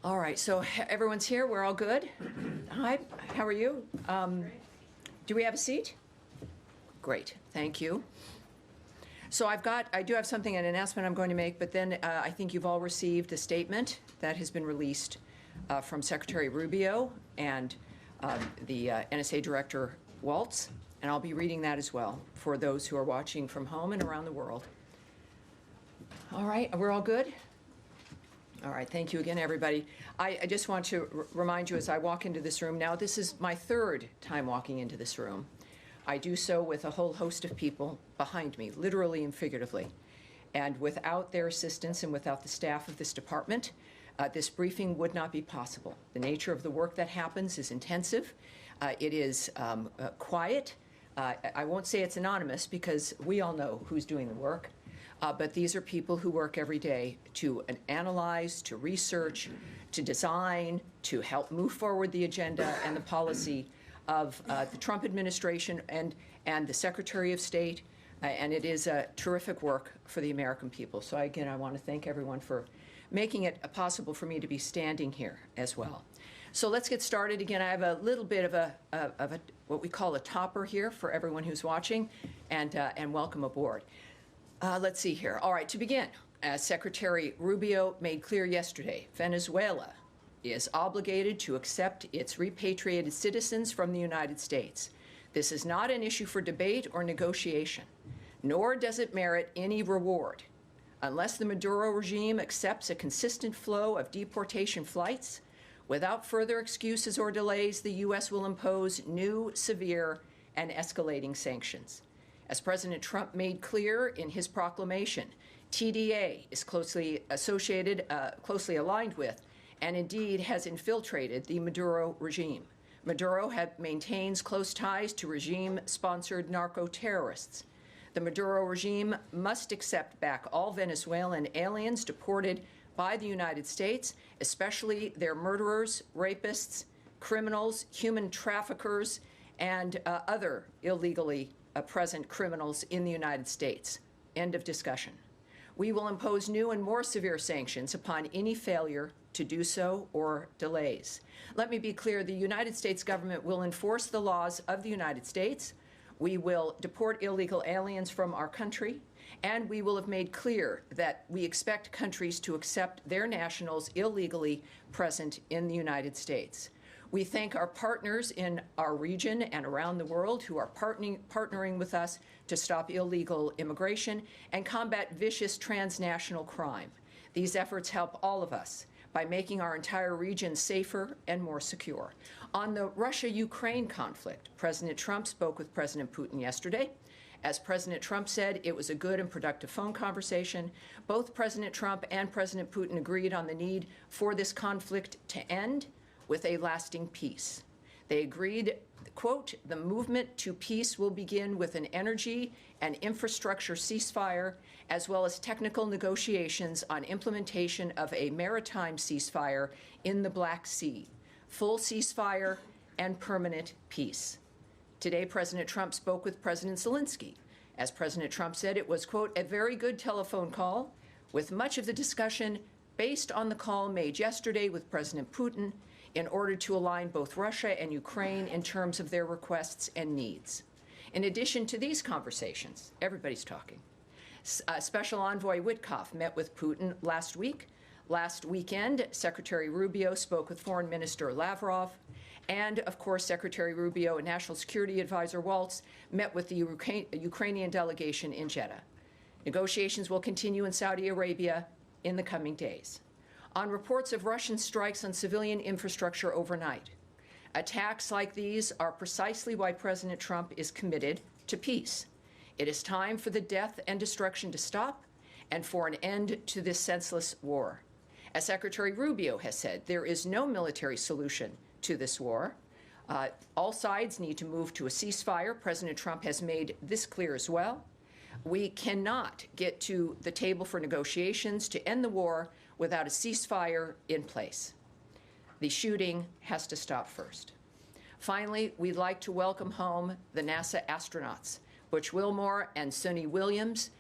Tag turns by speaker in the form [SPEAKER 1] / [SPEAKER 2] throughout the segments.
[SPEAKER 1] All right, so everyone's here. We're all good. Hi, how are you? Do we have a seat? Great, thank you. So I do have something, an announcement I'm going to make, but then I think you've all received a statement that has been released from Secretary Rubio and the NSA Director Waltz, and I'll be reading that as well for those who are watching from home and around the world. All right, we're all good? All right, thank you again, everybody. I just want to remind you as I walk into this room, now this is my third time walking into this room. I do so with a whole host of people behind me, literally and figuratively. And without their assistance and without the staff of this department, this briefing would not be possible. The nature of the work that happens is intensive. It is quiet. I won't say it's anonymous because we all know who's doing the work. But these are people who work every day to analyze, to research, to design, to help move forward the agenda and the policy of the Trump administration and the Secretary of State. And it is terrific work for the American people. So again, I want to thank everyone for making it possible for me to be standing here as well. So let's get started. Again, I have a little bit of a what we call a topper here for everyone who's watching, and welcome aboard. Let's see here. All right, to begin, as Secretary Rubio made clear yesterday, Venezuela is obligated to accept its repatriated citizens from the United States. This is not an issue for debate or negotiation, nor does it merit any reward. Unless the Maduro regime accepts a consistent flow of deportation flights, without further excuses or delays, the U.S. will impose new, severe, and escalating sanctions. As President Trump made clear in his proclamation, TDA is closely associated, closely aligned with, and indeed has infiltrated the Maduro regime. Maduro maintains close ties to regime-sponsored narco-terrorists. The Maduro regime must accept back all Venezuelan aliens deported by the United States, especially their murderers, rapists, criminals, human traffickers, and other illegally present criminals in the United States. End of discussion. We will impose new and more severe sanctions upon any failure to do so or delays. Let me be clear, the United States government will enforce the laws of the United States. We will deport illegal aliens from our country, and we will have made clear that we expect countries to accept their nationals illegally present in the United States. We thank our partners in our region and around the world who are partnering with us to stop illegal immigration and combat vicious transnational crime. These efforts help all of us by making our entire region safer and more secure. On the Russia-Ukraine conflict, President Trump spoke with President Putin yesterday. As President Trump said, it was a good and productive phone conversation. Both President Trump and President Putin agreed on the need for this conflict to end with a lasting peace. They agreed, quote, the movement to peace will begin with an energy and infrastructure ceasefire, as well as technical negotiations on implementation of a maritime ceasefire in the Black Sea, full ceasefire and permanent peace. Today, President Trump spoke with President Zelensky. As President Trump said, it was, quote, a very good telephone call, with much of the discussion based on the call made yesterday with President Putin in order to align both Russia and Ukraine in terms of their requests and needs. In addition to these conversations, everybody's talking. Special Envoy Witkoff met with Putin last week. Last weekend, Secretary Rubio spoke with Foreign Minister Lavrov. And, of course, Secretary Rubio and National Security Advisor Waltz met with the Ukrainian delegation in Jeddah. Negotiations will continue in Saudi Arabia in the coming days. On reports of Russian strikes on civilian infrastructure overnight, attacks like these are precisely why President Trump is committed to peace. It is time for the death and destruction to stop and for an end to this senseless war. As Secretary Rubio has said, there is no military solution to this war. All sides need to move to a ceasefire. President Trump has made this clear as well. We cannot get to the table for negotiations to end the war without a ceasefire in place. The shooting has to stop first. Finally, we'd like to welcome home the NASA astronauts, Butch Wilmore and Suni Williams,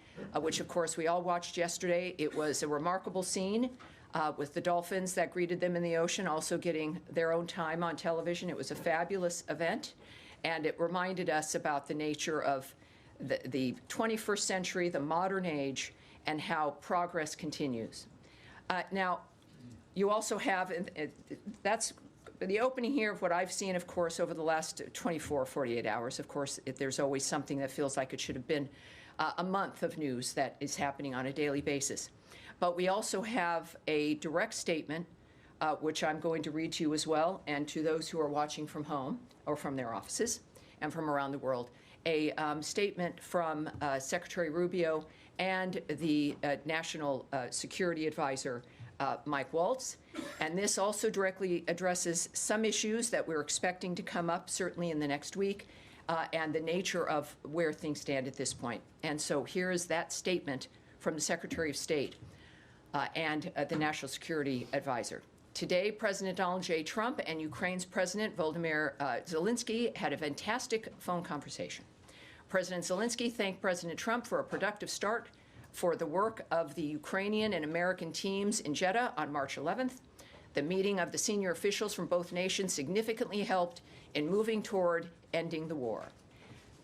[SPEAKER 1] which, of course, we all watched yesterday. It was a remarkable scene. with the dolphins that greeted them in the ocean also getting their own time on television. It was a fabulous event, and it reminded us about the nature of the 21st century, the modern age, and how progress continues. Now, you also have, that's the opening here of what I've seen, of course, over the last 24, 48 hours. Of course, there's always something that feels like it should have been a month of news that is happening on a daily basis. But we also have a direct statement, which I'm going to read to you as well, and to those who are watching from home or from their offices and from around the world, a statement from Secretary Rubio and the National Security Advisor, Mike Waltz. And this also directly addresses some issues that we're expecting to come up, certainly in the next week, and the nature of where things stand at this point. And so here is that statement from the Secretary of State and the National Security Advisor. Today, President Donald J. Trump and Ukraine's President Volodymyr Zelensky had a fantastic phone conversation. President Zelensky thanked President Trump for a productive start for the work of the Ukrainian and American teams in Jeddah on March 11th. The meeting of the senior officials from both nations significantly helped in moving toward ending the war.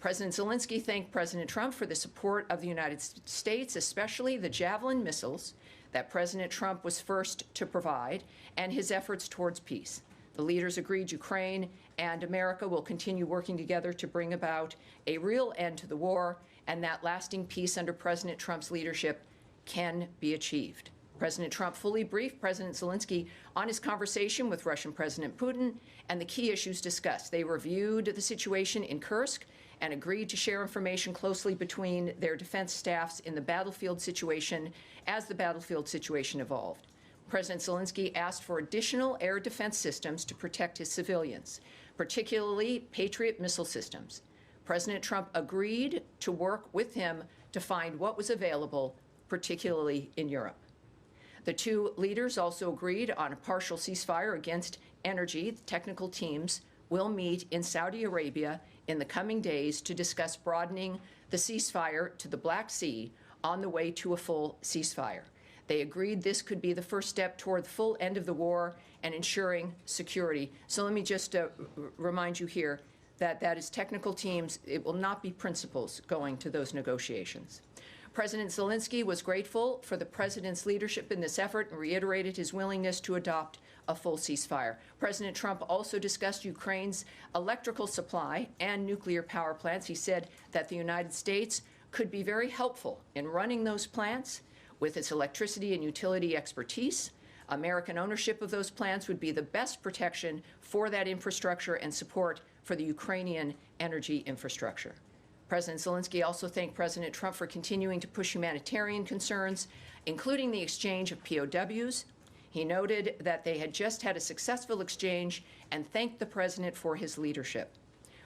[SPEAKER 1] President Zelensky thanked President Trump for the support of the United States, especially the Javelin missiles that President Trump was first to provide, and his efforts towards peace. The leaders agreed Ukraine and America will continue working together to bring about a real end to the war, and that lasting peace under President Trump's leadership can be achieved. President Trump fully briefed President Zelensky on his conversation with Russian President Putin and the key issues discussed. They reviewed the situation in Kursk and agreed to share information closely between their defense staffs in the battlefield situation as the battlefield situation evolved. President Zelensky asked for additional air defense systems to protect his civilians, particularly Patriot missile systems. President Trump agreed to work with him to find what was available, particularly in Europe. The two leaders also agreed on a partial ceasefire against energy. The technical teams will meet in Saudi Arabia in the coming days to discuss broadening the ceasefire to the Black Sea on the way to a full ceasefire. They agreed this could be the first step toward the full end of the war and ensuring security. So let me just remind you here that that is technical teams. It will not be principals going to those negotiations. President Zelensky was grateful for the president's leadership in this effort and reiterated his willingness to adopt a full ceasefire. President Trump also discussed Ukraine's electrical supply and nuclear power plants. He said that the United States could be very helpful in running those plants with its electricity and utility expertise. American ownership of those plants would be the best protection for that infrastructure and support for the Ukrainian energy infrastructure. President Zelensky also thanked President Trump for continuing to push humanitarian concerns, including the exchange of POWs. He noted that they had just had a successful exchange and thanked the president for his leadership.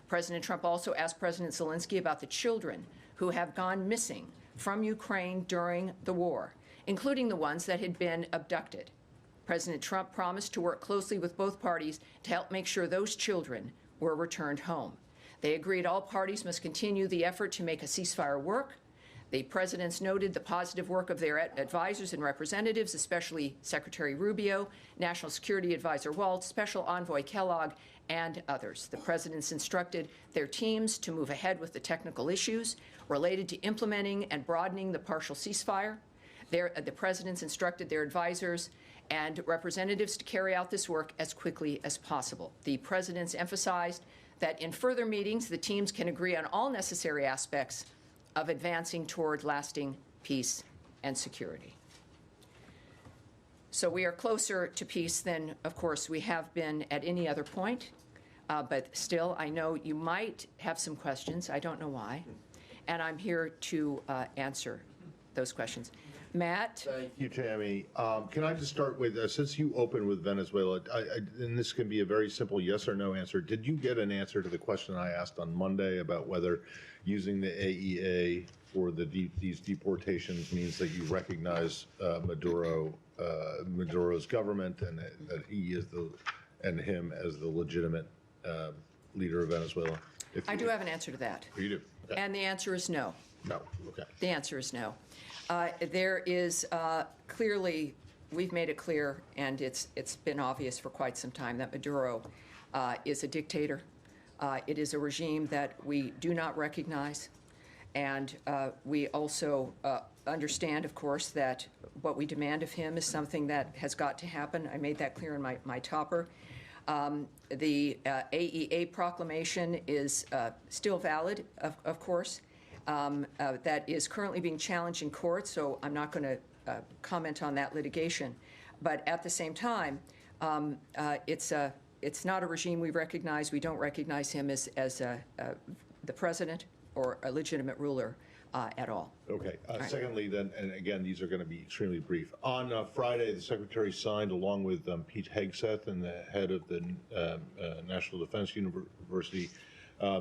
[SPEAKER 1] President Trump also asked President Zelensky about the children who have gone missing from Ukraine during the war, including the ones that had been abducted. President Trump promised to work closely with both parties to help make sure those children were returned home. They agreed all parties must continue the effort to make a ceasefire work. The presidents noted the positive work of their advisors and representatives, especially Secretary Rubio, National Security Advisor Waltz, Special Envoy Kellogg, and others. The presidents instructed their teams to move ahead with the technical issues related to implementing and broadening the partial ceasefire. The presidents instructed their advisors and representatives to carry out this work as quickly as possible. The presidents emphasized that in further meetings, the teams can agree on all necessary aspects of advancing toward lasting peace and security. So we are closer to peace than, of course, we have been at any other point. But still, I know you might have some questions. I don't know why. And I'm here to answer those questions. Matt?
[SPEAKER 2] Thank you, Tammy. Can I just start with, since you opened with Venezuela, and this can be a very simple yes or no answer, did you get an answer to the question I asked on Monday about whether using the AEA for these deportations means that you recognize Maduro's government and that he is and him as the legitimate leader of Venezuela?
[SPEAKER 1] I do have an answer to that.
[SPEAKER 2] You do? Okay.
[SPEAKER 1] And the answer is no.
[SPEAKER 2] No, okay.
[SPEAKER 1] The answer is no. There is clearly we've made it clear, and it's been obvious for quite some time, that Maduro is a dictator. It is a regime that we do not recognize. And we also understand, of course, that what we demand of him is something that has got to happen. I made that clear in my topper. The AEA proclamation is still valid, of course. That is currently being challenged in court, so I'm not going to comment on that litigation. But at the same time, it's not a regime we recognize. We don't recognize him as the president or a legitimate ruler at all.
[SPEAKER 2] Okay.
[SPEAKER 1] Right.
[SPEAKER 2] Secondly, then, and again, these are going to be extremely brief. On Friday, the Secretary signed, along with Pete Hegseth and the head of the National Defense University,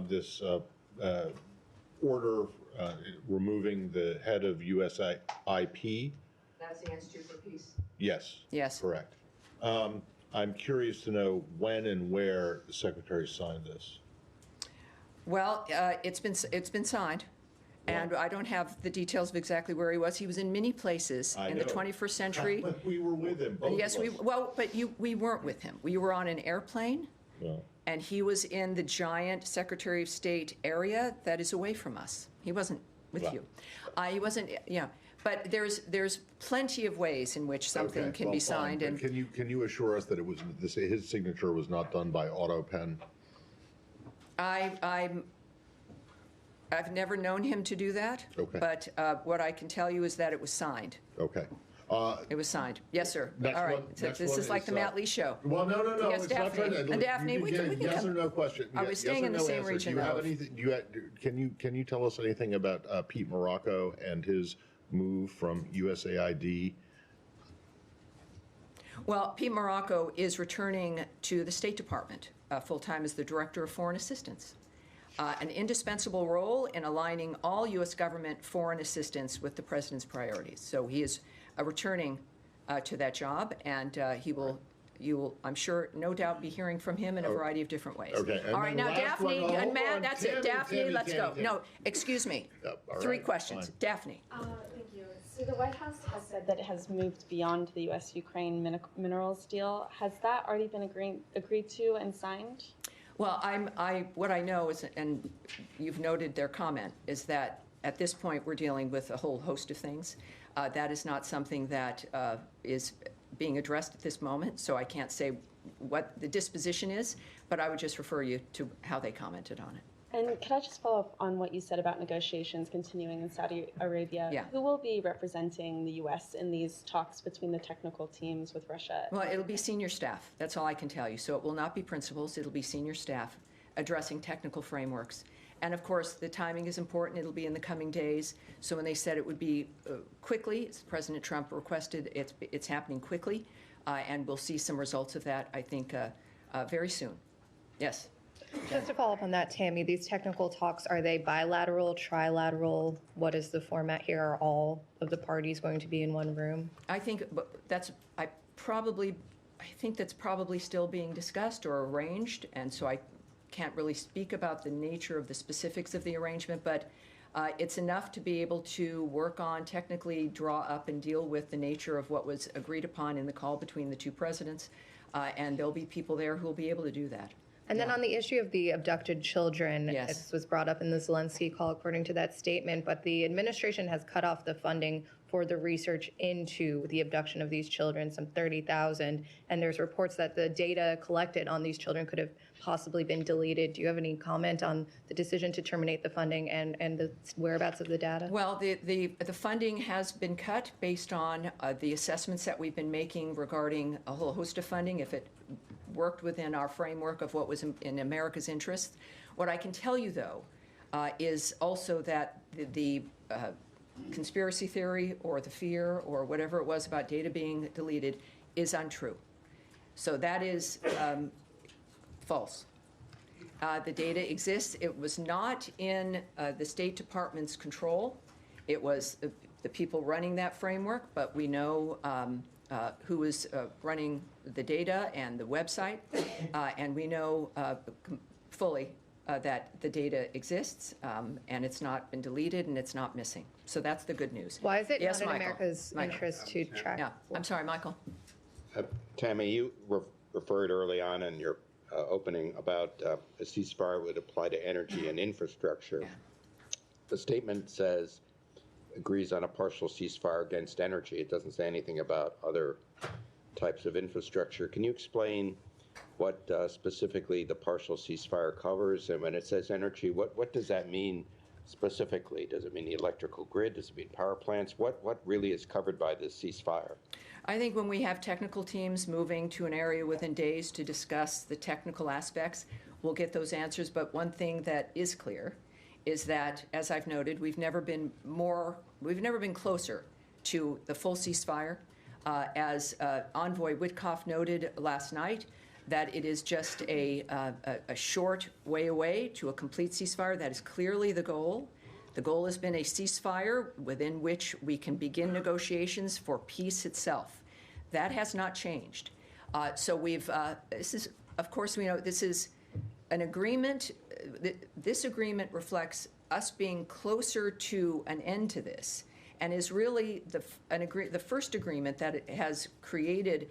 [SPEAKER 2] this order removing the head of USIP.
[SPEAKER 1] That's the Institute for Peace.
[SPEAKER 2] Yes.
[SPEAKER 1] Yes.
[SPEAKER 2] Correct. I'm curious to know when and where the Secretary signed this.
[SPEAKER 1] Well, it's been signed, and I don't have the details of exactly where he was. He was in many places in the 21st century.
[SPEAKER 2] But we were with him. Both
[SPEAKER 1] Yes,
[SPEAKER 2] of us.
[SPEAKER 1] but we weren't with him. We were on an airplane, and he was in the giant Secretary of State area that is away from us. He wasn't with you. He wasn't. Yeah. But there's plenty of ways in which something can be signed.
[SPEAKER 2] And can you assure us that it was his signature was not done by auto pen?
[SPEAKER 1] I've never known him to do that.
[SPEAKER 2] Okay.
[SPEAKER 1] But what I can tell you is that it was signed.
[SPEAKER 2] Okay.
[SPEAKER 1] It was signed. Yes, sir.
[SPEAKER 2] Next
[SPEAKER 1] All right.
[SPEAKER 2] one-
[SPEAKER 1] So
[SPEAKER 2] next
[SPEAKER 1] this
[SPEAKER 2] one
[SPEAKER 1] is like
[SPEAKER 2] is,
[SPEAKER 1] the Matt Lee show.
[SPEAKER 2] Well, no.
[SPEAKER 1] Yes,
[SPEAKER 2] It's not
[SPEAKER 1] Daphne.
[SPEAKER 2] trying to-
[SPEAKER 1] And Daphne,
[SPEAKER 2] you
[SPEAKER 1] we
[SPEAKER 2] can
[SPEAKER 1] can
[SPEAKER 2] get yes
[SPEAKER 1] come.
[SPEAKER 2] or no question.
[SPEAKER 1] Are we
[SPEAKER 2] Yes
[SPEAKER 1] staying
[SPEAKER 2] or
[SPEAKER 1] in the
[SPEAKER 2] no
[SPEAKER 1] same
[SPEAKER 2] answer.
[SPEAKER 1] region,
[SPEAKER 2] Do you have
[SPEAKER 1] though?
[SPEAKER 2] anything? Can you tell us anything about Pete Morocco and his move from USAID?
[SPEAKER 1] Well, Pete Morocco is returning to the State Department full-time as the Director of Foreign Assistance. An indispensable role in aligning all U.S. government foreign assistance with the President's priorities. So he is returning to that job, and you will, I'm sure, no doubt, be hearing from him in a variety of different ways.
[SPEAKER 2] Okay. And
[SPEAKER 1] All right,
[SPEAKER 2] then
[SPEAKER 1] now
[SPEAKER 2] last
[SPEAKER 1] Daphne
[SPEAKER 2] one-
[SPEAKER 1] and
[SPEAKER 2] hold
[SPEAKER 1] Matt,
[SPEAKER 2] on.
[SPEAKER 1] that's it. Daphne, let's go.
[SPEAKER 2] Tammy.
[SPEAKER 1] No, excuse me.
[SPEAKER 2] All
[SPEAKER 1] 3
[SPEAKER 2] right,
[SPEAKER 1] questions.
[SPEAKER 2] fine.
[SPEAKER 1] Daphne.
[SPEAKER 3] Thank you. So the White House has said that it has moved beyond the U.S.-Ukraine minerals deal. Has that already been agreed to and signed?
[SPEAKER 1] Well, what I know is, and you've noted their comment, is that at this point we're dealing with a whole host of things. That is not something that is being addressed at this moment, so I can't say what the disposition is, but I would just refer you to how they commented on it.
[SPEAKER 3] And could I just follow up on what you said about negotiations continuing in Saudi Arabia?
[SPEAKER 1] Yeah.
[SPEAKER 3] Who will be representing the U.S. in these talks between the technical teams with Russia?
[SPEAKER 1] Well, it'll be senior staff. That's all I can tell you. So it will not be principals. It'll be senior staff addressing technical frameworks. And of course, the timing is important. It'll be in the coming days. So when they said it would be quickly, as President Trump requested, it's happening quickly. And we'll see some results of that, I think, very soon. Yes.
[SPEAKER 4] Just to follow up on that, Tammy, these technical talks, are they bilateral, trilateral? What is the format here? Are all of the parties going to be in one room?
[SPEAKER 1] I think that's probably still being discussed or arranged, and so I can't really speak about the nature of the specifics of the arrangement, but it's enough to be able to work on, technically draw up and deal with the nature of what was agreed upon in the call between the two presidents, and there'll be people there who will be able to do that.
[SPEAKER 4] And then on the issue of the abducted children,
[SPEAKER 1] Yes.
[SPEAKER 4] this was brought up in the Zelensky call according to that statement, but the administration has cut off the funding for the research into the abduction of these children, some 30,000, and there's reports that the data collected on these children could have possibly been deleted. Do you have any comment on the decision to terminate the funding and the whereabouts of the data?
[SPEAKER 1] Well, the funding has been cut based on the assessments that we've been making regarding a whole host of funding, if it worked within our framework of what was in America's interest. What I can tell you, though, is also that the conspiracy theory or the fear or whatever it was about data being deleted is untrue. So that is false. The data exists. It was not in the State Department's control. It was the people running that framework, but we know who is running the data and the website, and we know fully that the data exists, and it's not been deleted, and it's not missing. So that's the good news.
[SPEAKER 4] Why is it
[SPEAKER 1] Yes,
[SPEAKER 4] not in
[SPEAKER 1] Michael.
[SPEAKER 4] America's
[SPEAKER 1] Michael.
[SPEAKER 4] interest to track?
[SPEAKER 1] Yeah, I'm sorry, Michael.
[SPEAKER 5] Tammy, you referred early on in your opening about a ceasefire would apply to energy and infrastructure.
[SPEAKER 1] Yeah.
[SPEAKER 5] The statement says agrees on a partial ceasefire against energy. It doesn't say anything about other types of infrastructure. Can you explain what specifically the partial ceasefire covers? And when it says energy, what does that mean specifically? Does it mean the electrical grid? Does it mean power plants? What really is covered by this ceasefire?
[SPEAKER 1] I think when we have technical teams moving to an area within days to discuss the technical aspects, we'll get those answers. But one thing that is clear is that, as I've noted, we've never been closer to the full ceasefire. As Envoy Witkoff noted last night, that it is just a short way away to a complete ceasefire. That is clearly the goal. The goal has been a ceasefire within which we can begin negotiations for peace itself. That has not changed. So this is, of course, we know this is an agreement. This agreement reflects us being closer to an end to this, and is really the first agreement that has created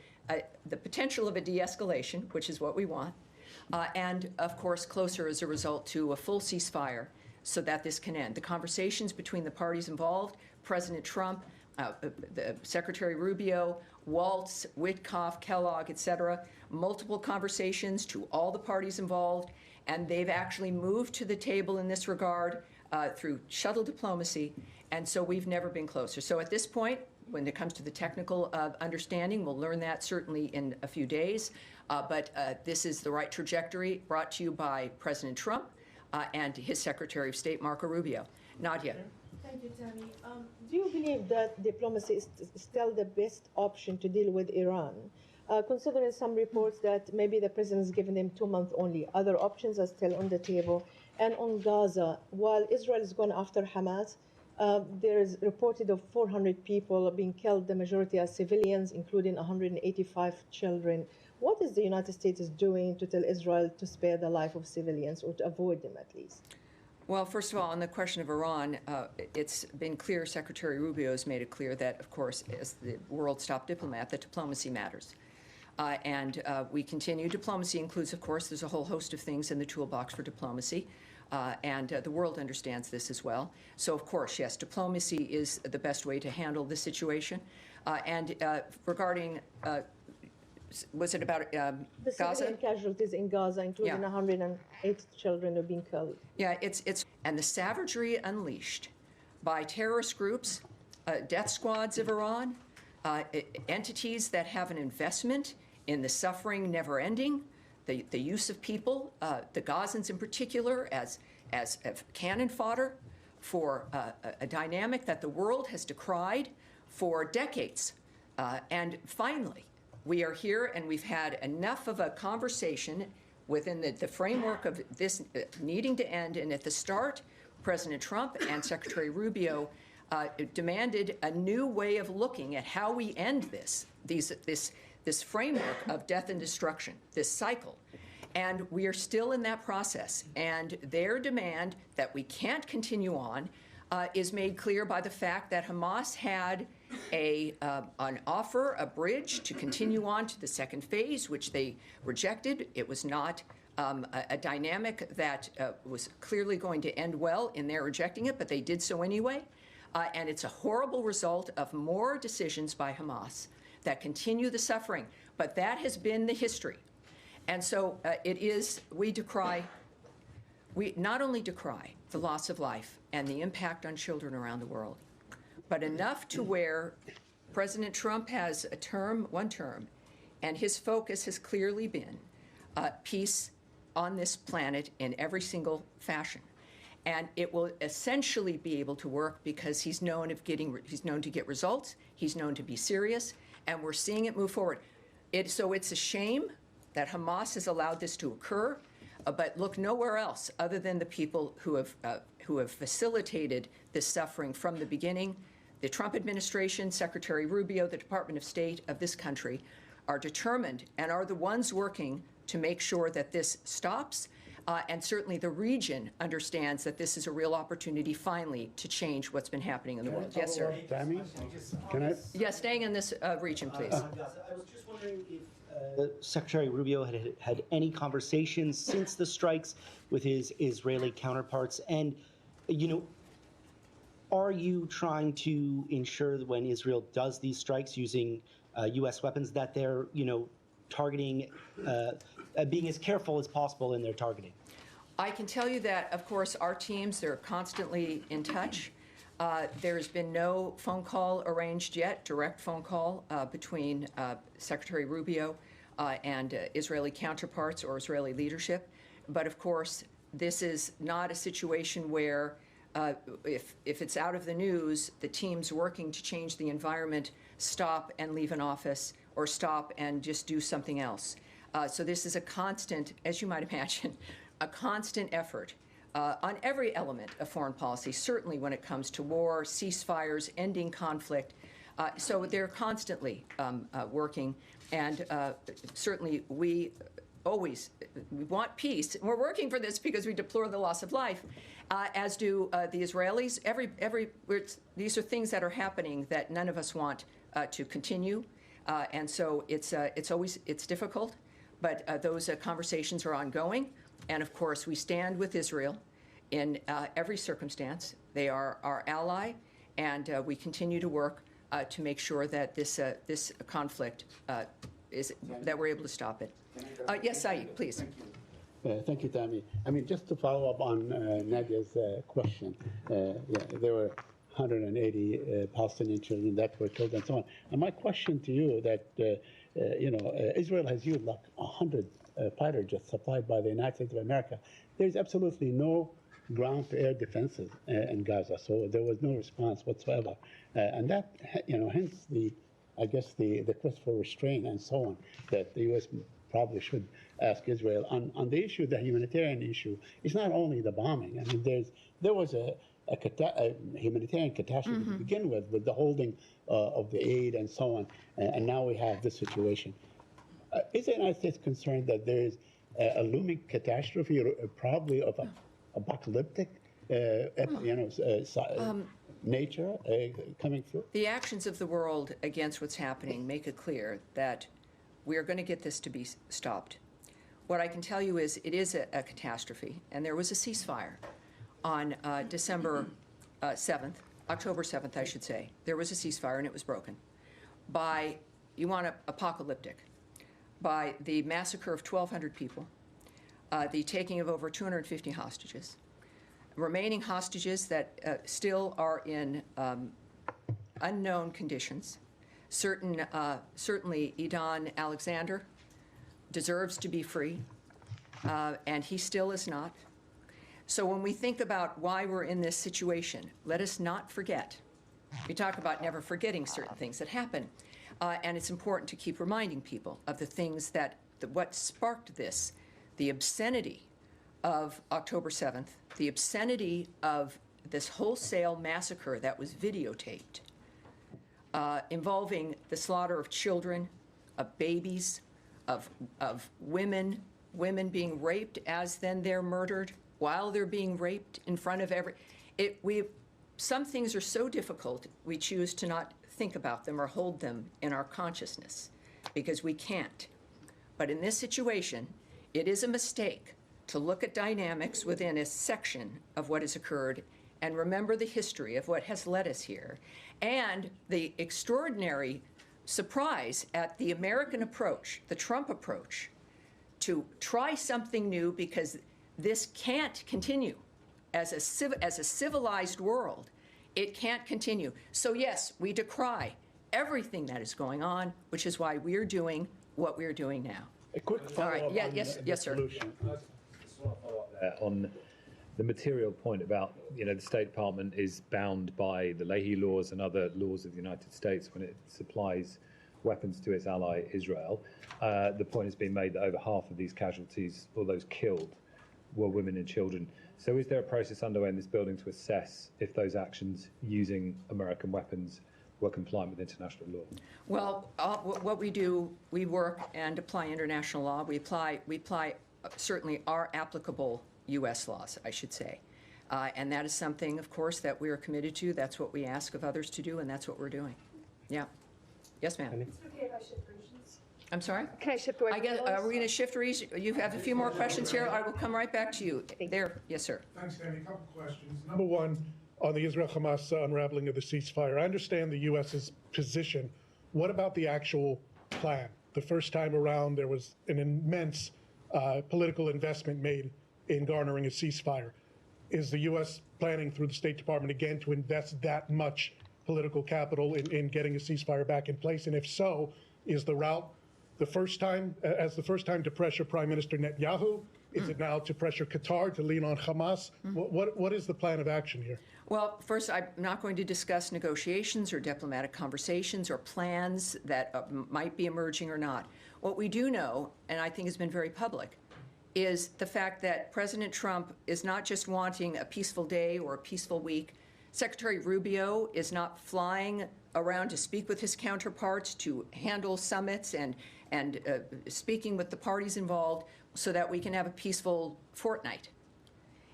[SPEAKER 1] the potential of a de-escalation, which is what we want, and of course closer as a result to a full ceasefire so that this can end. The conversations between the parties involved, President Trump, the Secretary Rubio, Waltz, Witkoff, Kellogg, et cetera, multiple conversations to all the parties involved, and they've actually moved to the table in this regard through shuttle diplomacy, and so we've never been closer. So at this point, when it comes to the technical understanding, we'll learn that certainly in a few days, but this is the right trajectory brought to you by President Trump and his Secretary of State, Marco Rubio. Nadia.
[SPEAKER 6] Thank you, Tammy. Do you believe that diplomacy is still the best option to deal with Iran? Considering some reports that maybe the president has given him 2 months only, other options are still on the table. And on Gaza, while Israel is going after Hamas, there is reported of 400 people being killed, the majority are civilians, including 185 children. What is the United States doing to tell Israel to spare the life of civilians, or to avoid them at least?
[SPEAKER 1] Well, first of all, on the question of Iran, it's been clear, Secretary Rubio has made it clear that, of course, as the world's top diplomat, that diplomacy matters. And we continue. Diplomacy includes, of course, there's a whole host of things in the toolbox for diplomacy. And the world understands this as well. So, of course, yes, diplomacy is the best way to handle this situation. And regarding, was it about
[SPEAKER 6] The
[SPEAKER 1] Gaza?
[SPEAKER 6] civilian casualties in Gaza, including 108 children who have been killed.
[SPEAKER 1] Yeah, and the savagery unleashed by terrorist groups, death squads of Iran, entities that have an investment in the suffering never ending, the use of people, the Gazans in particular, as cannon fodder for a dynamic that the world has decried for decades. And finally, we are here, and we've had enough of a conversation within the framework of this needing to end. And at the start, President Trump and Secretary Rubio demanded a new way of looking at how we end this framework of death and destruction, this cycle. And we are still in that process. And their demand that we can't continue on is made clear by the fact that Hamas had an offer, a bridge to continue on to the second phase, which they rejected. It was not a dynamic that was clearly going to end well in their rejecting it, but they did so anyway. And it's a horrible result of more decisions by Hamas that continue the suffering. But that has been the history. And so we not only decry the loss of life and the impact on children around the world, but enough to where President Trump has one term, and his focus has clearly been peace on this planet in every single fashion. And it will essentially be able to work because he's known to get results, he's known to be serious, and we're seeing it move forward. So it's a shame that Hamas has allowed this to occur, but look nowhere else other than the people who have facilitated this suffering from the beginning. The Trump administration, Secretary Rubio, the Department of State of this country are determined and are the ones working to make sure that this stops. And certainly the region understands that this is a real opportunity finally to change what's been happening in the world. Yes, sir.
[SPEAKER 7] Tammy, can I?
[SPEAKER 1] Yeah, staying in this region, please.
[SPEAKER 8] I was just wondering if Secretary Rubio had any conversations since the strikes with his Israeli counterparts, and are you trying to ensure that when Israel does these strikes using U.S. weapons that they're targeting, being as careful as possible in their targeting?
[SPEAKER 1] I can tell you that, of course, our teams, they're constantly in touch. There's been no phone call arranged yet, direct phone call between Secretary Rubio and Israeli counterparts or Israeli leadership. But of course, this is not a situation where if it's out of the news, the teams working to change the environment stop and leave an office or stop and just do something else. So this is a constant, as you might imagine, a constant effort on every element of foreign policy, certainly when it comes to war, ceasefires, ending conflict. So they're constantly working, and certainly we want peace. We're working for this because we deplore the loss of life, as do the Israelis. These are things that are happening that none of us want to continue, and so it's difficult, but those conversations are ongoing. And of course, we stand with Israel in every circumstance. They are our ally, and we continue to work to make sure that this conflict that we're able to stop it. Yes, Saeed, please.
[SPEAKER 7] Thank you, Tammy. I mean, just to follow up on Nadia's question, there were 180 Palestinian children that were killed and so on. And my question to you that, Israel has used like 100 fighter jets supplied by the United States of America. There's absolutely no ground-to-air defenses in Gaza, so there was no response whatsoever. And that, hence I guess the quest for restraint and so on that the U.S. probably should ask Israel on the issue, the humanitarian issue. It's not only the bombing. I mean, there was a humanitarian catastrophe to begin with the holding of the aid and so on, and now we have this situation. Is the United States concerned that there is a looming catastrophe, or probably of apocalyptic, nature coming through?
[SPEAKER 1] The actions of the world against what's happening make it clear that we are going to get this to be stopped. What I can tell you is it is a catastrophe, and there was a ceasefire on October 7th, I should say. There was a ceasefire, and it was broken by, apocalyptic, by the massacre of 1,200 people, the taking of over 250 hostages, remaining hostages that still are in unknown conditions. Certainly, Idan Alexander deserves to be free, and he still is not. So when we think about why we're in this situation, let us not forget. We talk about never forgetting certain things that happen, and it's important to keep reminding people of the things what sparked this, the obscenity of October 7th, the obscenity of this wholesale massacre that was videotaped, involving the slaughter of children, of babies, of women being raped as then they're murdered while they're being raped in front of some things are so difficult we choose to not think about them or hold them in our consciousness because we can't. But in this situation, it is a mistake to look at dynamics within a section of what has occurred and remember the history of what has led us here and the extraordinary surprise at the American approach, the Trump approach, to try something new because this can't continue as a civilized world. It can't continue. So yes, we decry everything that is going on, which is why we're doing what we're doing now.
[SPEAKER 7] A quick follow-up.
[SPEAKER 1] All right. Yeah, yes, sir.
[SPEAKER 7] Solution.
[SPEAKER 9] I just want to follow up there on the material point about, the State Department is bound by the Leahy laws and other laws of the United States when it supplies weapons to its ally Israel. The point has been made that over half of these casualties, or those killed, were women and children. So is there a process underway in this building to assess if those actions using American weapons were compliant with international law?
[SPEAKER 1] Well, what we do, we work and apply international law. We apply certainly are applicable U.S. laws, I should say. And that is something, of course, that we are committed to. That's what we ask of others to do, and that's what we're doing. Yeah. Yes, ma'am.
[SPEAKER 10] It's okay if I shift regions.
[SPEAKER 1] I'm sorry?
[SPEAKER 10] Can I shift away
[SPEAKER 1] I
[SPEAKER 10] from
[SPEAKER 1] guess,
[SPEAKER 10] Willis?
[SPEAKER 1] are we going to shift region? You have a few more questions here. I will come right back to you. There. Yes, sir.
[SPEAKER 11] Thanks, Tammy. A couple questions. Number one, on the Israel-Hamas unraveling of the ceasefire. I understand the U.S.'s position. What about the actual plan? The first time around, there was an immense political investment made in garnering a ceasefire. Is the U.S. planning through the State Department again to invest that much political capital in getting a ceasefire back in place? And if so, is the route the first time to pressure Prime Minister Netanyahu? Is it now to pressure Qatar to lean on Hamas? What is the plan of action here?
[SPEAKER 1] Well, first, I'm not going to discuss negotiations or diplomatic conversations or plans that might be emerging or not. What we do know, and I think has been very public, is the fact that President Trump is not just wanting a peaceful day or a peaceful week. Secretary Rubio is not flying around to speak with his counterparts, to handle summits and speaking with the parties involved so that we can have a peaceful fortnight.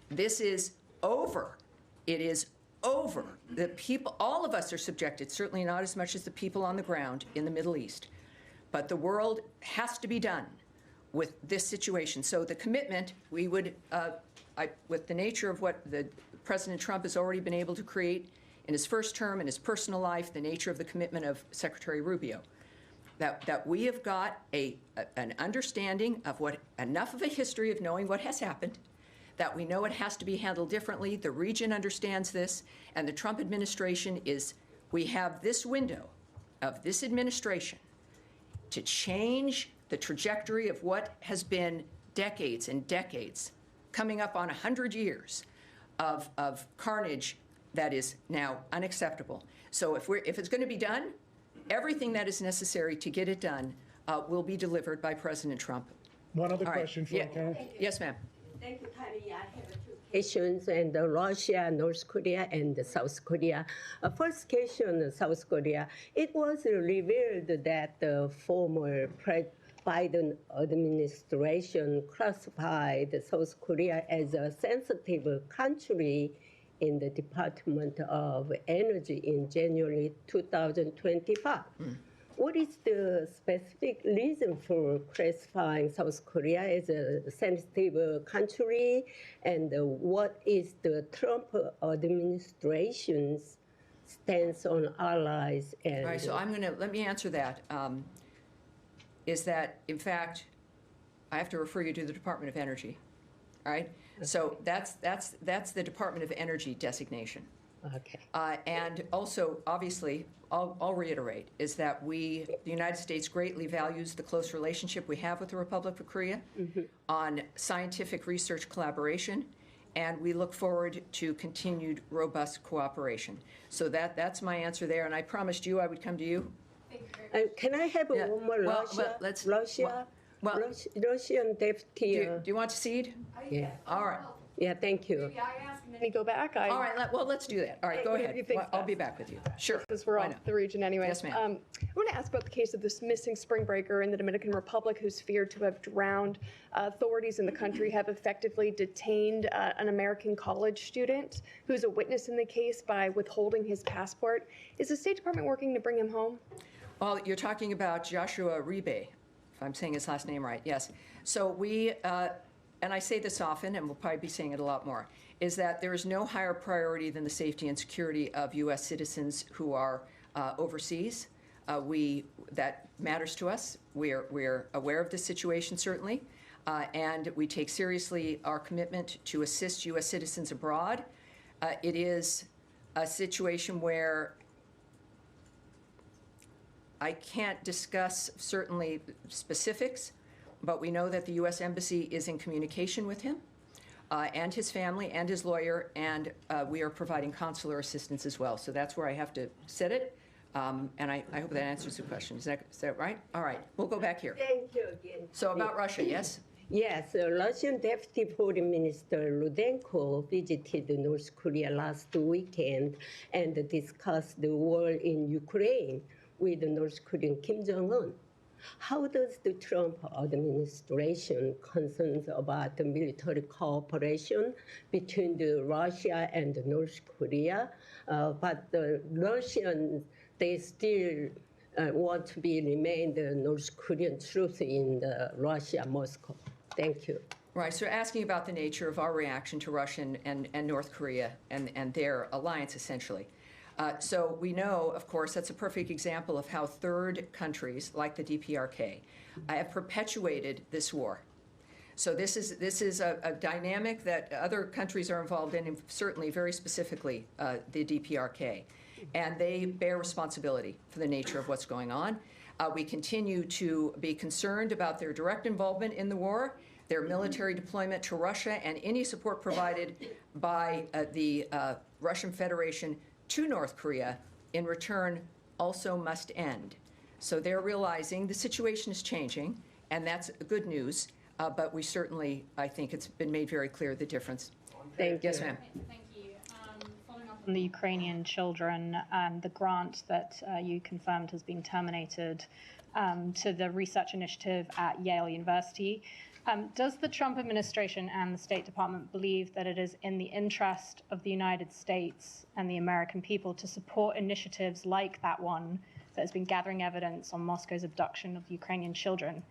[SPEAKER 1] This is over. It is over. The people, all of us are subjected, certainly not as much as the people on the ground in the Middle East. But the world has to be done with this situation. So the commitment, we would, with the nature of what President Trump has already been able to create in his first term, in his personal life, the nature of the commitment of Secretary Rubio, that we have got an understanding of what, enough of a history of knowing what has happened, that we know it has to be handled differently. The region understands this, and the Trump administration we have this window of this administration to change the trajectory of what has been decades and decades, coming up on 100 years of carnage that is now unacceptable. So if it's going to be done, everything that is necessary to get it done will be delivered by President Trump.
[SPEAKER 11] One other question for Karen.
[SPEAKER 1] Yes, ma'am.
[SPEAKER 12] Thank you, Tammy. I have two questions, and Russia, North Korea, and South Korea. First question, South Korea. It was revealed that the former Biden administration classified South Korea as a sensitive country in the Department of Energy in January 2025. What is the specific reason for classifying South Korea as a sensitive country, and what is the Trump administration's stance on allies? And
[SPEAKER 1] all right, so let me answer that. Is that, in fact, I have to refer you to the Department of Energy, all right? Okay. So that's the Department of Energy designation.
[SPEAKER 12] Okay.
[SPEAKER 1] And also, obviously, I'll reiterate, is that the United States greatly values the close relationship we have with the Republic of Korea on scientific research collaboration, and we look forward to continued robust cooperation. So that's my answer there, and I promised you I would come to you.
[SPEAKER 12] Can I have one more Russian deputy?
[SPEAKER 1] Do you want to cede?
[SPEAKER 12] Yeah.
[SPEAKER 1] All right.
[SPEAKER 12] Yeah, thank you.
[SPEAKER 10] Let me go back.
[SPEAKER 1] All right, let's do that. All right, go ahead. I'll be back with you. Sure.
[SPEAKER 10] Because we're off the region anyway.
[SPEAKER 1] Yes, ma'am.
[SPEAKER 10] I want to ask about the case of this missing spring breaker in the Dominican Republic who's feared to have drowned. Authorities in the country have effectively detained an American college student who's a witness in the case by withholding his passport. Is the State Department working to bring him home?
[SPEAKER 1] Well, you're talking about Joshua Ribé, if I'm saying his last name right, yes. So we, and I say this often, and we'll probably be saying it a lot more, is that there is no higher priority than the safety and security of U.S. citizens who are overseas. That matters to us. We're aware of this situation, certainly, and we take seriously our commitment to assist U.S. citizens abroad. It is a situation where I can't discuss certainly specifics, but we know that the U.S. Embassy is in communication with him and his family and his lawyer, and we are providing consular assistance as well. So that's where I have to set it, and I hope that answers the question. Is that right? All right, we'll go back here.
[SPEAKER 12] Thank you again.
[SPEAKER 1] So about Russia, yes?
[SPEAKER 12] Yes, Russian Deputy Foreign Minister Rudenko visited North Korea last weekend and discussed the war in Ukraine with North Korean Kim Jong-un. How does the Trump administration concerns about the military cooperation between the Russia and the North Korea? But the Russians, they still want to remain the North Korean troops in the Russia, Moscow. Thank you.
[SPEAKER 1] Right, so asking about the nature of our reaction to Russia and North Korea and their alliance, essentially. So we know, of course, that's a perfect example of how third countries, like the DPRK, have perpetuated this war. So this is a dynamic that other countries are involved in, and certainly very specifically the DPRK. And they bear responsibility for the nature of what's going on. We continue to be concerned about their direct involvement in the war, their military deployment to Russia, and any support provided by the Russian Federation to North Korea in return also must end. So they're realizing the situation is changing, and that's good news, but we certainly, I think it's been made very clear the difference.
[SPEAKER 12] Thank you.
[SPEAKER 1] Yes, ma'am.
[SPEAKER 13] Thank you. Following up on the Ukrainian children, the grant that you confirmed has been terminated to the research initiative at Yale University. Does the Trump administration and the State Department believe that it is in the interest of the United States and the American people to support initiatives like that one that has been gathering evidence on Moscow's abduction of Ukrainian children?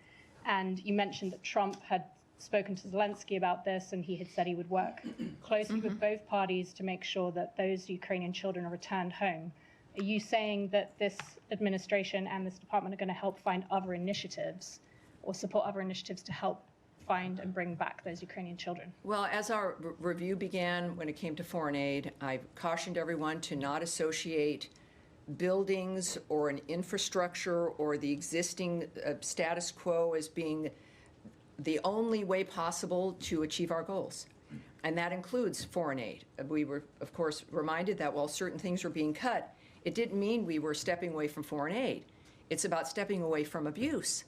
[SPEAKER 13] And you mentioned that Trump had spoken to Zelensky about this, and he had said he would work closely with both parties to make sure that those Ukrainian children are returned home. Are you saying that this administration and this department are going to help find other initiatives or support other initiatives to help find and bring back those Ukrainian children?
[SPEAKER 1] Well, as our review began when it came to foreign aid, I cautioned everyone to not associate buildings or an infrastructure or the existing status quo as being the only way possible to achieve our goals. And that includes foreign aid. We were, of course, reminded that while certain things were being cut, it didn't mean we were stepping away from foreign aid. It's about stepping away from abuse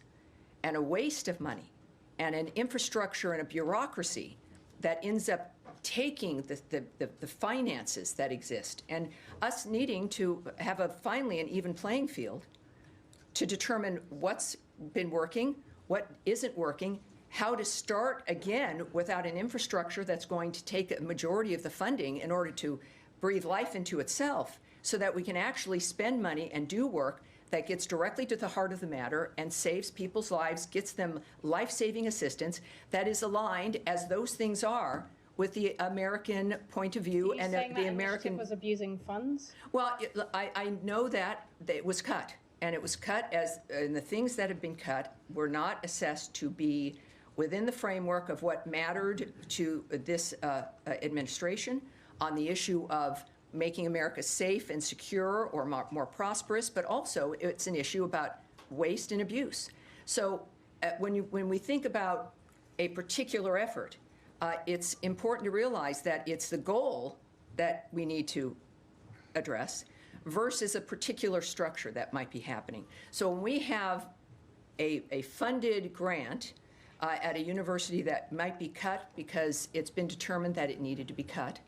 [SPEAKER 1] and a waste of money and an infrastructure and a bureaucracy that ends up taking the finances that exist, and us needing to have finally an even playing field to determine what's been working, what isn't working, how to start again without an infrastructure that's going to take a majority of the funding in order to breathe life into itself, so that we can actually spend money and do work that gets directly to the heart of the matter and saves people's lives, gets them life-saving assistance that is aligned, as those things are, with the American point of view and the American.
[SPEAKER 13] Was abusing funds?
[SPEAKER 1] Well, I know that it was cut, and it was cut and the things that have been cut were not assessed to be within the framework of what mattered to this administration on the issue of making America safe and secure or more prosperous, but also it's an issue about waste and abuse. So when we think about a particular effort, it's important to realize that it's the goal that we need to address versus a particular structure that might be happening. So when we have a funded grant at a university that might be cut because it's been determined that it needed to be cut,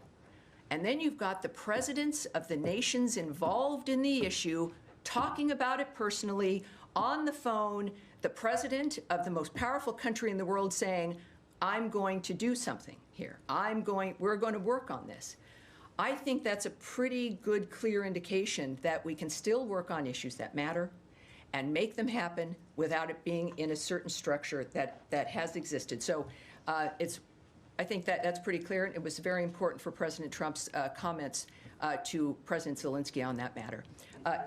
[SPEAKER 1] and then you've got the presidents of the nations involved in the issue talking about it personally on the phone, the president of the most powerful country in the world saying, I'm going to do something here. We're going to work on this. I think that's a pretty good, clear indication that we can still work on issues that matter and make them happen without it being in a certain structure that has existed. So I think that's pretty clear. It was very important for President Trump's comments to President Zelensky on that matter.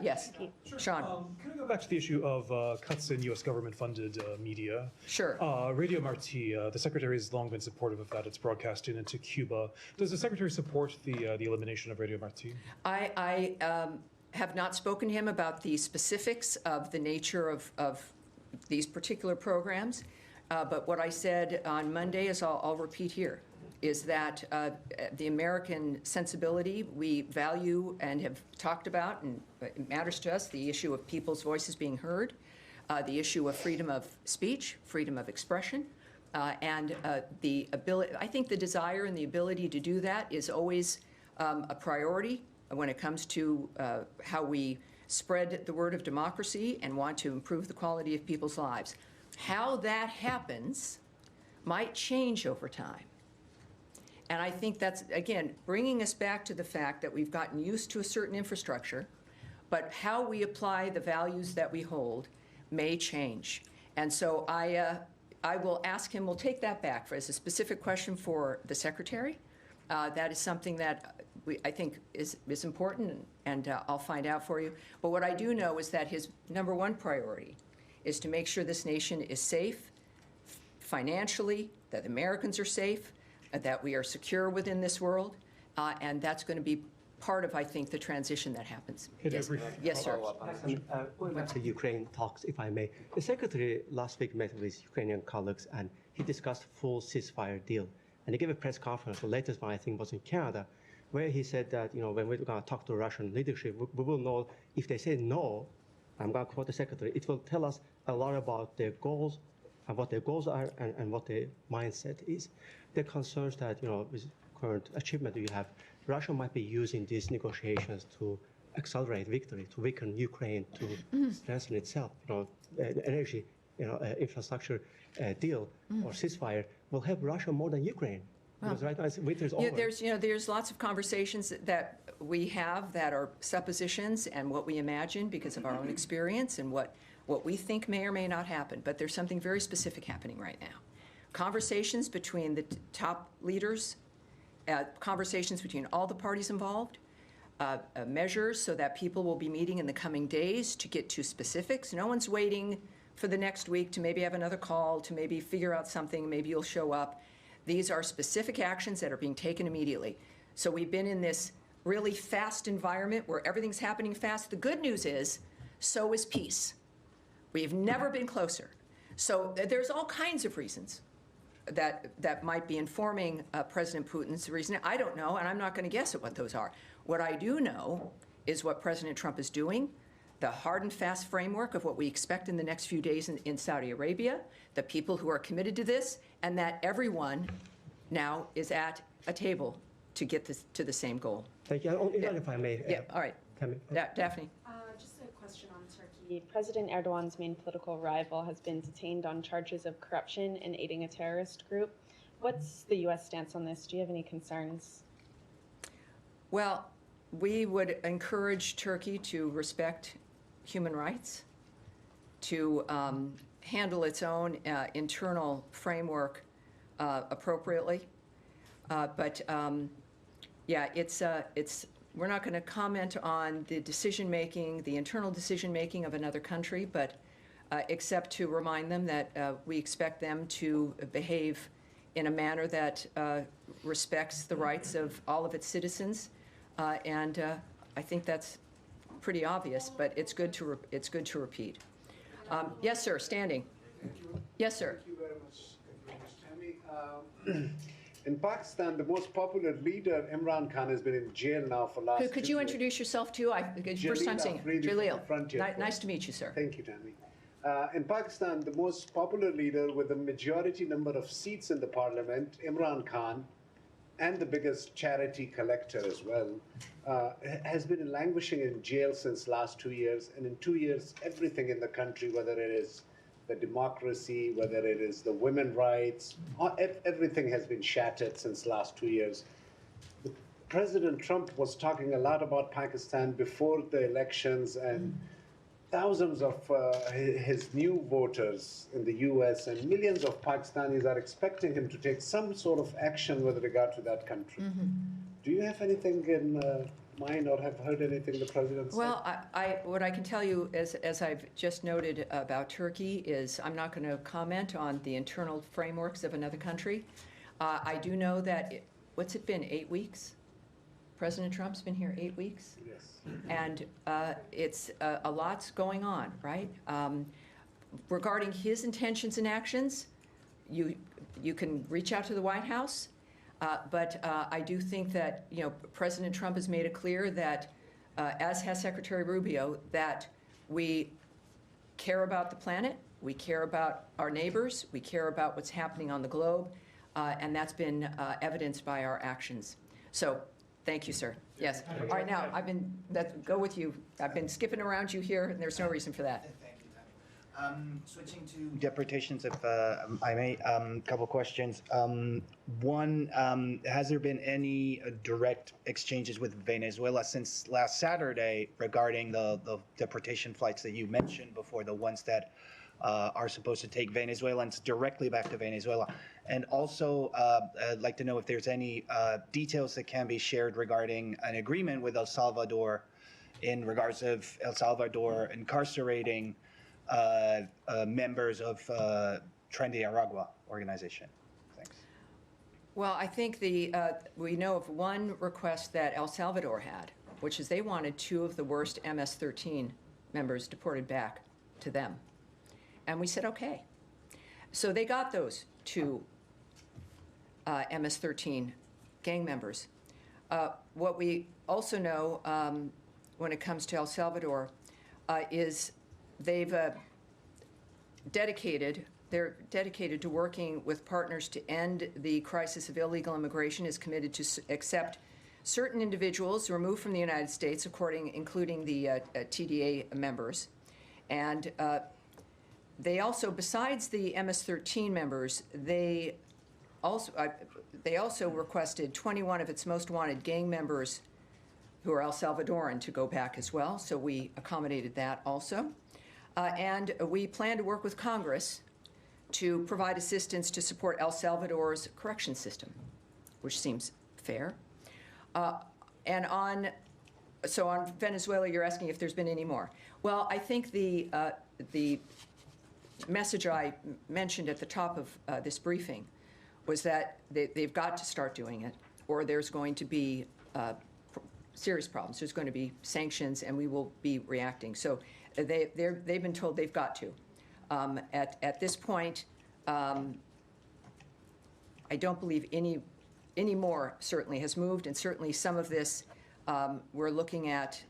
[SPEAKER 1] Yes,
[SPEAKER 14] Sure.
[SPEAKER 1] Sean.
[SPEAKER 14] Can I go back to the issue of cuts in U.S. government-funded media?
[SPEAKER 1] Sure.
[SPEAKER 14] Radio Marti, the Secretary has long been supportive of that. It's broadcasting into Cuba. Does the Secretary support the elimination of Radio Marti?
[SPEAKER 1] I have not spoken to him about the specifics of the nature of these particular programs. But what I said on Monday is I'll repeat here, is that the American sensibility we value and have talked about, and it matters to us, the issue of people's voices being heard, the issue of freedom of speech, freedom of expression, and the ability, I think the desire and the ability to do that is always a priority when it comes to how we spread the word of democracy and want to improve the quality of people's lives. How that happens might change over time. And I think that's, again, bringing us back to the fact that we've gotten used to a certain infrastructure, but how we apply the values that we hold may change. And so I will ask him, we'll take that back as a specific question for the Secretary. That is something that I think is important, and I'll find out for you. But what I do know is that his number one priority is to make sure this nation is safe financially, that Americans are safe, that we are secure within this world, and that's going to be part of, I think, the transition that happens. Yes, yes, sir.
[SPEAKER 15] Going back to Ukraine talks, if I may. The Secretary last week met with his Ukrainian colleagues, and he discussed full ceasefire deal. And he gave a press conference, the latest one I think was in Canada, where he said that, when we're going to talk to Russian leadership, we will know if they say no, I'm going to quote the Secretary, it will tell us a lot about their goals and what their goals are and what their mindset is. There are concerns that, with current achievement you have, Russia might be using these negotiations to accelerate victory, to weaken Ukraine, to strengthen itself. Energy, infrastructure deal or ceasefire will help Russia more than Ukraine. Because right now winter's over.
[SPEAKER 1] There's lots of conversations that we have that are suppositions and what we imagine because of our own experience and what we think may or may not happen. But there's something very specific happening right now. Conversations between the top leaders, conversations between all the parties involved, measures so that people will be meeting in the coming days to get to specifics. No one's waiting for the next week to maybe have another call, to maybe figure out something, maybe you'll show up. These are specific actions that are being taken immediately. So we've been in this really fast environment where everything's happening fast. The good news is, so is peace. We've never been closer. So there's all kinds of reasons that might be informing President Putin's reasoning. I don't know, and I'm not going to guess at what those are. What I do know is what President Trump is doing, the hard and fast framework of what we expect in the next few days in Saudi Arabia, the people who are committed to this, and that everyone now is at a table to get this to the same goal.
[SPEAKER 15] Thank you. If I may.
[SPEAKER 1] Yeah, all right.
[SPEAKER 15] Tammy.
[SPEAKER 1] Daphne.
[SPEAKER 3] Just a question on Turkey. President Erdogan's main political rival has been detained on charges of corruption and aiding a terrorist group. What's the U.S. stance on this? Do you have any concerns?
[SPEAKER 1] Well, we would encourage Turkey to respect human rights, to handle its own internal framework appropriately. We're not going to comment on the decision-making, the internal decision-making of another country, but except to remind them that we expect them to behave in a manner that respects the rights of all of its citizens. I think that's pretty obvious, but it's good to repeat. Yes, sir, standing. Yes, sir.
[SPEAKER 16] Thank you very much, Tammy. In Pakistan, the most popular leader, Imran Khan, has been in jail now for last.
[SPEAKER 1] Could you introduce yourself too? First time seeing you. Jaleel. Nice to meet you, sir.
[SPEAKER 16] Thank you, Tammy. In Pakistan, the most popular leader with a majority number of seats in the parliament, Imran Khan, and the biggest charity collector as well, has been languishing in jail since last 2 years. And in 2 years, everything in the country, whether it is the democracy, whether it is the women's rights, everything has been shattered since last 2 years. President Trump was talking a lot about Pakistan before the elections, and thousands of his new voters in the U.S. and millions of Pakistanis are expecting him to take some sort of action with regard to that country. Do you have anything in mind or have heard anything the president said?
[SPEAKER 1] Well, what I can tell you, as I've just noted about Turkey, is I'm not going to comment on the internal frameworks of another country. I do know that, what's it been, 8 weeks? President Trump's been here 8 weeks?
[SPEAKER 16] Yes.
[SPEAKER 1] And it's a lot's going on, right? Regarding his intentions and actions, you can reach out to the White House, but I do think that President Trump has made it clear that, as has Secretary Rubio, that we care about the planet, we care about our neighbors, we care about what's happening on the globe, and that's been evidenced by our actions. So Thank you, sir. Yes. All right, now, go with you. I've been skipping around you here, and there's no reason for that.
[SPEAKER 17] Switching to deportations, if I may, couple questions. One, has there been any direct exchanges with Venezuela since last Saturday regarding the deportation flights that you mentioned before, the ones that are supposed to take Venezuelans directly back to Venezuela? And also, I'd like to know if there's any details that can be shared regarding an agreement with El Salvador in regards of El Salvador incarcerating members of Tren de Aragua organization. Thanks.
[SPEAKER 1] Well, I think we know of one request that El Salvador had, which is they wanted 2 of the worst MS-13 members deported back to them. And we said, okay. So they got those 2 MS-13 gang members. What we also know when it comes to El Salvador is they're dedicated to working with partners to end the crisis of illegal immigration, is committed to accept certain individuals removed from the United States, including the TDA members. And they also, besides the MS-13 members, they also requested 21 of its most wanted gang members who are El Salvadoran to go back as well, so we accommodated that also. And we plan to work with Congress to provide assistance to support El Salvador's correction system, which seems fair. And on Venezuela, you're asking if there's been any more. Well, I think the message I mentioned at the top of this briefing was that they've got to start doing it, or there's going to be serious problems. There's going to be sanctions, and we will be reacting. So they've been told they've got to. At this point, I don't believe any more certainly has moved, and certainly some of this we're looking at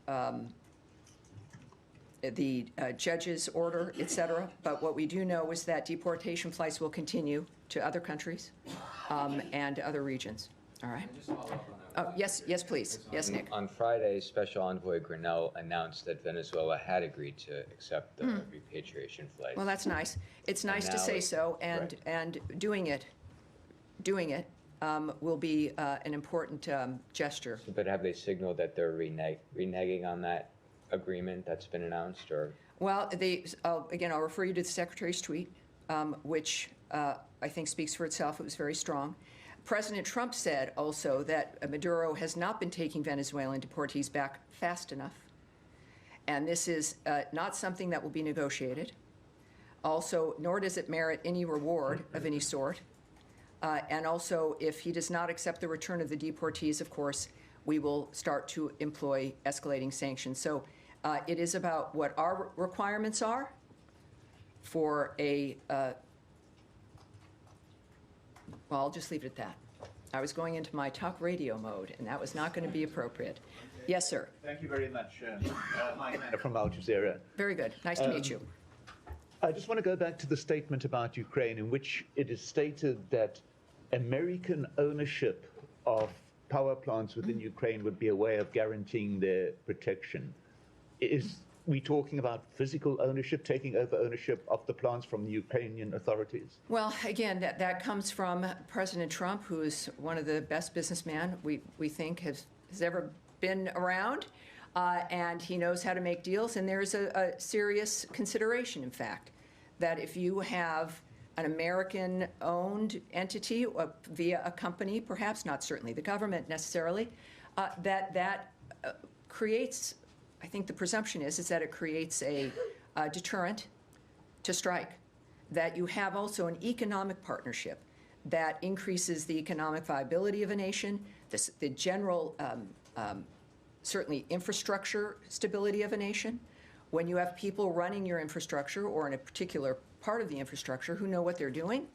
[SPEAKER 1] the judge's order, et cetera. But what we do know is that deportation flights will continue to other countries and other regions. All right. Oh, yes, please. Yes, Nick.
[SPEAKER 18] On Friday, Special Envoy Grinnell announced that Venezuela had agreed to accept the repatriation flights.
[SPEAKER 1] Well, that's nice. It's nice to say so, and doing it will be an important gesture.
[SPEAKER 18] But have they signaled that they're reneging on that agreement that's been announced, or?
[SPEAKER 1] Well, again, I'll refer you to the Secretary's tweet, which I think speaks for itself. It was very strong. President Trump said also that Maduro has not been taking Venezuelan deportees back fast enough. And this is not something that will be negotiated. Also, nor does it merit any reward of any sort. And also, if he does not accept the return of the deportees, of course, we will start to employ escalating sanctions. So it is about what our requirements are for well, I'll just leave it at that. I was going into my talk radio mode, and that was not going to be appropriate. Yes, sir.
[SPEAKER 19] Thank you very much. Mike from Al Jazeera.
[SPEAKER 1] Very good. Nice to meet you.
[SPEAKER 19] I just want to go back to the statement about Ukraine, in which it is stated that American ownership of power plants within Ukraine would be a way of guaranteeing their protection. Is we talking about physical ownership, taking over ownership of the plants from the Ukrainian authorities?
[SPEAKER 1] Well, again, that comes from President Trump, who is one of the best businessmen we think has ever been around, and he knows how to make deals. And there's a serious consideration, in fact, that if you have an American-owned entity via a company, perhaps not certainly the government necessarily, that creates, I think the presumption is that it creates a deterrent to strike, that you have also an economic partnership that increases the economic viability of a nation, the general, certainly infrastructure stability of a nation. When you have people running your infrastructure, or in a particular part of the infrastructure, who know what they're doing,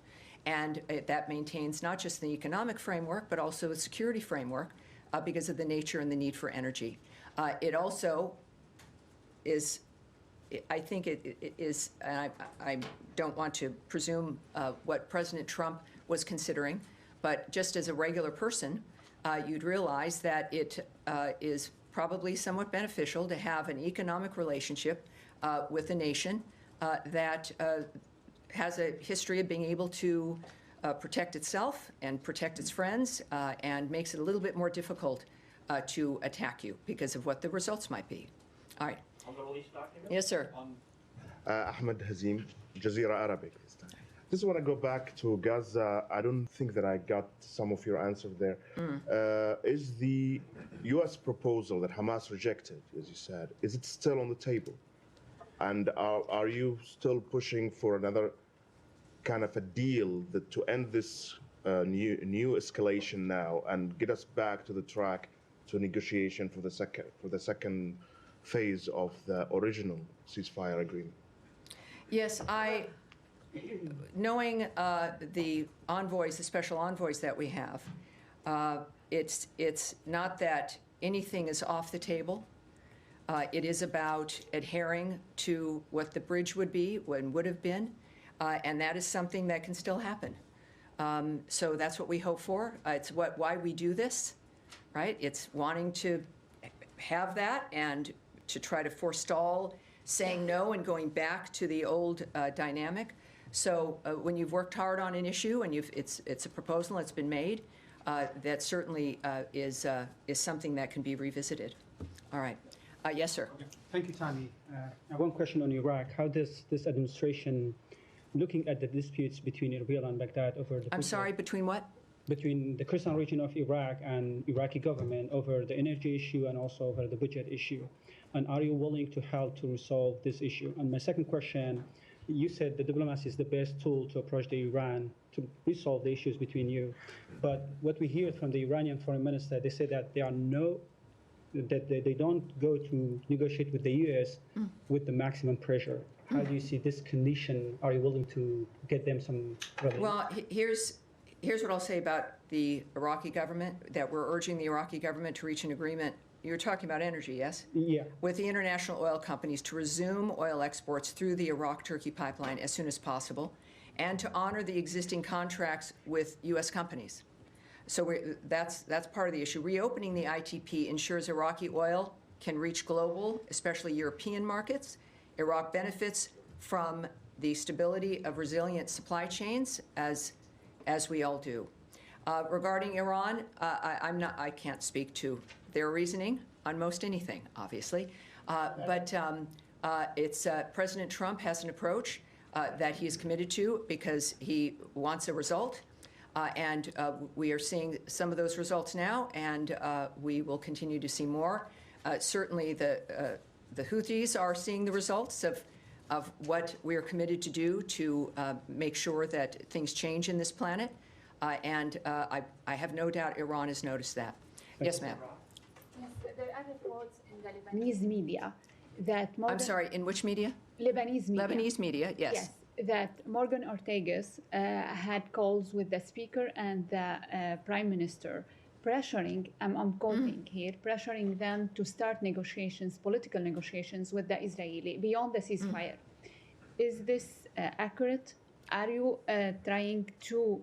[SPEAKER 1] and that maintains not just the economic framework, but also a security framework because of the nature and the need for energy. It also is, I think it is, and I don't want to presume what President Trump was considering, but just as a regular person, you'd realize that it is probably somewhat beneficial to have an economic relationship with a nation that has a history of being able to protect itself and protect its friends, and makes it a little bit more difficult to attack you because of what the results might be. All right. Yes, sir.
[SPEAKER 20] Ahmed Hazim, Jazeera Arabic. Just want to go back to Gaza. I don't think that I got some of your answer there. Is the U.S. proposal that Hamas rejected, as you said, is it still on the table? And are you still pushing for another kind of a deal that to end this new escalation now and get us back to the track to negotiation for the second phase of the original ceasefire agreement?
[SPEAKER 1] Yes, knowing the envoys, the special envoys that we have, it's not that anything is off the table. It is about adhering to what the bridge would be, and would have been, and that is something that can still happen. So that's what we hope for. It's why we do this, right? It's wanting to have that and to try to forestall saying no and going back to the old dynamic. So when you've worked hard on an issue and it's a proposal that's been made, that certainly is something that can be revisited. All right. Yes, sir.
[SPEAKER 21] Thank you, Tammy. One question on Iraq. How does this administration, looking at the disputes between Erbil and Baghdad over the...
[SPEAKER 1] I'm sorry, between what?
[SPEAKER 21] Between the Kurdistan region of Iraq and Iraqi government over the energy issue and also over the budget issue. And are you willing to help to resolve this issue? And my second question, you said the diplomacy is the best tool to approach the Iran to resolve the issues between you. But what we hear from the Iranian foreign minister, they say that they don't go to negotiate with the U.S. with the maximum pressure. How do you see this condition? Are you willing to get them some relief?
[SPEAKER 1] Well, here's what I'll say about the Iraqi government, that we're urging the Iraqi government to reach an agreement. You're talking about energy, yes?
[SPEAKER 21] Yeah.
[SPEAKER 1] With the international oil companies to resume oil exports through the Iraq-Turkey pipeline as soon as possible, and to honor the existing contracts with U.S. companies. So that's part of the issue. Reopening the ITP ensures Iraqi oil can reach global, especially European markets. Iraq benefits from the stability of resilient supply chains, as we all do. Regarding Iran, I can't speak to their reasoning on most anything, obviously. But President Trump has an approach that he is committed to because he wants a result. And we are seeing some of those results now, and we will continue to see more. Certainly the Houthis are seeing the results of what we are committed to do to make sure that things change in this planet. And I have no doubt Iran has noticed that. Yes, ma'am.
[SPEAKER 22] Yes, there are reports in the Lebanese media that
[SPEAKER 1] I'm sorry, in which media?
[SPEAKER 22] Lebanese media.
[SPEAKER 1] Lebanese media, yes.
[SPEAKER 22] Yes, that Morgan Ortagus had calls with the speaker and the prime minister, pressuring, I'm quoting here, pressuring them to start negotiations, political negotiations with the Israeli beyond the ceasefire. Is this accurate? Are you trying to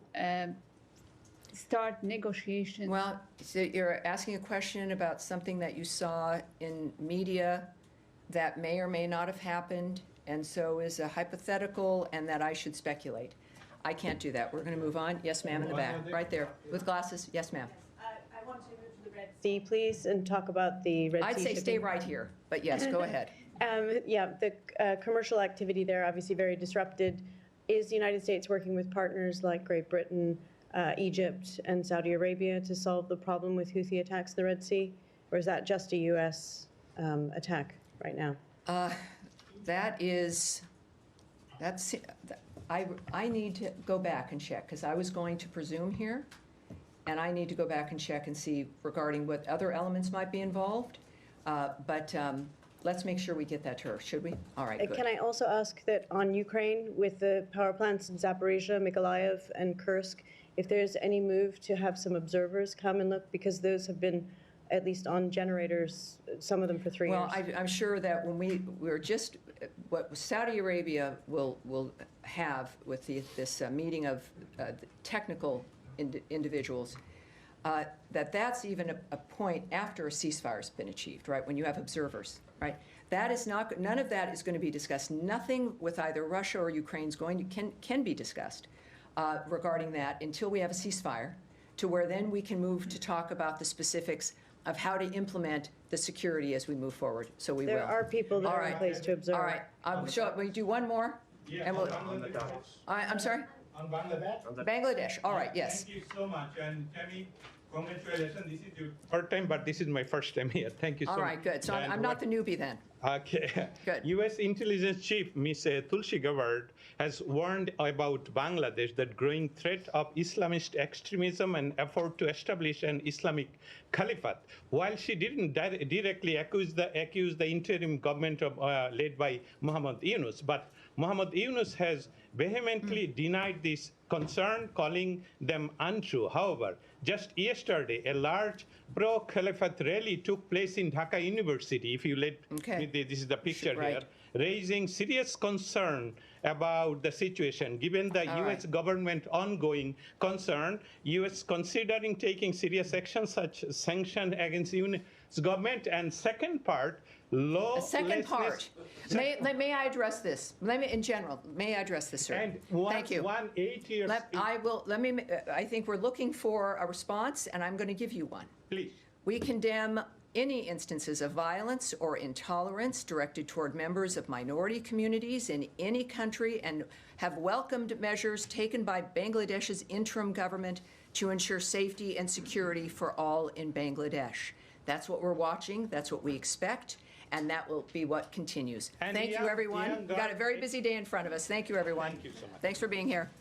[SPEAKER 22] start negotiations?
[SPEAKER 1] Well, so you're asking a question about something that you saw in media that may or may not have happened, and so is a hypothetical, and that I should speculate. I can't do that. We're going to move on. Yes, ma'am, in the back, right there, with glasses. Yes, ma'am.
[SPEAKER 23] I want to move to the Red Sea, please, and talk about the Red Sea
[SPEAKER 1] I'd say
[SPEAKER 23] shipping.
[SPEAKER 1] stay right here, but yes, go ahead.
[SPEAKER 23] Yeah, the commercial activity there obviously very disrupted. Is the United States working with partners like Great Britain, Egypt, and Saudi Arabia to solve the problem with Houthi attacks in the Red Sea? Or is that just a U.S. Attack right now?
[SPEAKER 1] I need to go back and check, because I was going to presume here, and I need to go back and check and see regarding what other elements might be involved. But let's make sure we get that to her, should we? All right, good.
[SPEAKER 23] Can I also ask that on Ukraine, with the power plants in Zaporizhia, Mykolaiv, and Kursk, if there's any move to have some observers come and look, because those have been at least on generators, some of them for 3 years.
[SPEAKER 1] Well, I'm sure that when we're just, what Saudi Arabia will have with this meeting of technical individuals, that's even a point after a ceasefire's been achieved, right? When you have observers, right? That is not, none of that is going to be discussed. Nothing with either Russia or Ukraine is going to, can be discussed regarding that until we have a ceasefire, to where then we can move to talk about the specifics of how to implement the security as we move forward. So we will.
[SPEAKER 23] There are people that
[SPEAKER 1] All
[SPEAKER 23] are in
[SPEAKER 1] right.
[SPEAKER 23] place to observe.
[SPEAKER 1] All right. So we do one more?
[SPEAKER 2] Yeah,
[SPEAKER 1] And we'll,
[SPEAKER 2] Bangladesh.
[SPEAKER 1] I'm sorry?
[SPEAKER 2] On Bangladesh?
[SPEAKER 1] Bangladesh. All right, yes.
[SPEAKER 2] Thank you so much. And Tammy, congratulations. This is your third time, but this is my first time here. Thank you so much.
[SPEAKER 1] All right, good. So I'm not the newbie then.
[SPEAKER 2] Okay.
[SPEAKER 1] Good.
[SPEAKER 2] U.S. Intelligence Chief Ms. Tulsi Gabbard has warned about Bangladesh that growing threat of Islamist extremism and effort to establish an Islamic caliphate. While she didn't directly accuse the interim government of, led by Muhammad Yunus, but Muhammad Yunus has vehemently denied this concern, calling them untrue. However, just yesterday, a large pro-caliphate rally took place in Dhaka University. If you let me, this is the picture here, raising serious concern about the situation. Given the U.S. government ongoing concern, U.S. considering taking serious action such as sanction against Yunus government. And second part,
[SPEAKER 1] May I address this? In general, may I address this, sir?
[SPEAKER 2] And
[SPEAKER 1] Thank you.
[SPEAKER 2] 8 years.
[SPEAKER 1] I think we're looking for a response, and I'm going to give you one.
[SPEAKER 2] Please.
[SPEAKER 1] We condemn any instances of violence or intolerance directed toward members of minority communities in any country, and have welcomed measures taken by Bangladesh's interim government to ensure safety and security for all in Bangladesh. That's what we're watching. That's what we expect. And that will be what continues.
[SPEAKER 2] And
[SPEAKER 1] Thank you, everyone. We've got a very busy day in front of us. Thank you, everyone.
[SPEAKER 2] Thank you so much.
[SPEAKER 1] Thanks for being here.